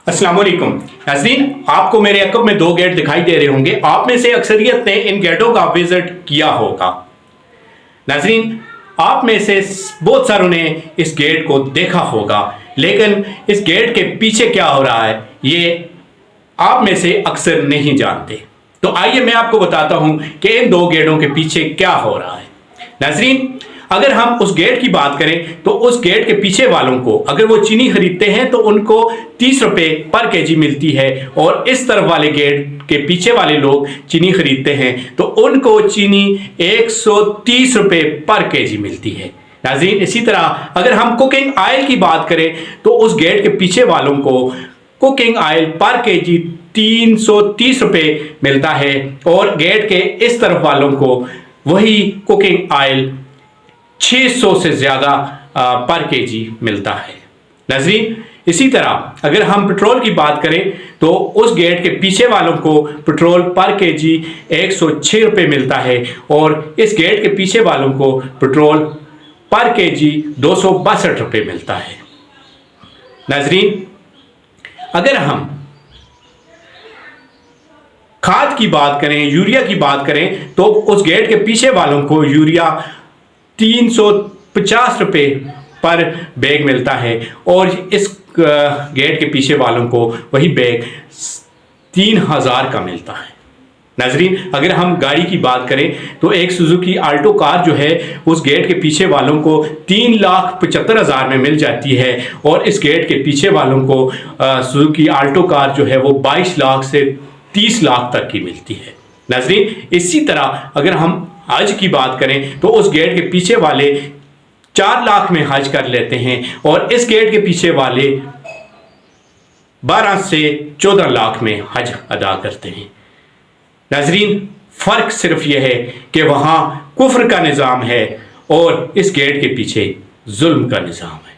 अस्सलाम वालेकुम नाज़रीन, आपको मेरे अकब में 2 गेट दिखाई दे रहे होंगे। आप में से अक्सरियत ने इन गेटों का विजिट किया होगा। नाज़रीन, आप में से बहुत सारों ने इस गेट को देखा होगा, लेकिन इस गेट के पीछे क्या हो रहा है ये आप में से अक्सर नहीं जानते। तो आइए मैं आपको बताता हूं कि इन 2 गेटों के पीछे क्या हो रहा है। नाज़रीन, अगर हम उस गेट की बात करें तो उस गेट के पीछे वालों को अगर वो चीनी खरीदते हैं तो उनको 30 रुपए पर केजी मिलती है, और इस तरफ वाले गेट के पीछे वाले लोग चीनी खरीदते हैं तो उनको चीनी 130 रुपए पर केजी मिलती है। नाज़रीन, इसी तरह अगर हम कुकिंग ऑयल की बात करें तो उस गेट के पीछे वालों को कुकिंग ऑयल पर केजी 330 रुपए मिलता है, और गेट के इस तरफ वालों को वही कुकिंग ऑयल 600 से ज़्यादा पर केजी मिलता है। नाज़रीन, इसी तरह अगर हम पेट्रोल की बात करें तो उस गेट के पीछे वालों को पेट्रोल पर केजी 106 रुपये मिलता है, और इस गेट के पीछे वालों को पेट्रोल पर केजी 262 रुपये मिलता है। नाज़रीन, अगर हम खाद की बात करें, यूरिया की बात करें तो उस गेट के पीछे वालों को यूरिया 350 रुपये पर बैग मिलता है, और इस गेट के पीछे वालों को वही बैग 3000 का मिलता है। नाज़रीन, अगर हम गाड़ी की बात करें तो एक सुजुकी आल्टो कार जो है उस गेट के पीछे वालों को 3,75,000 में मिल जाती है, और इस गेट के पीछे वालों को सुजुकी आल्टो कार जो है वो 22 लाख से 30 लाख तक की मिलती है। नाज़रीन, इसी तरह अगर हम हज की बात करें तो उस गेट के पीछे वाले 4 लाख में हज कर लेते हैं, और इस गेट के पीछे वाले 12 से 14 लाख में हज अदा करते हैं। नाज़रीन, फ़र्क सिर्फ यह है कि वहाँ कुफ्र का निज़ाम है और इस गेट के पीछे जुल्म का निज़ाम है।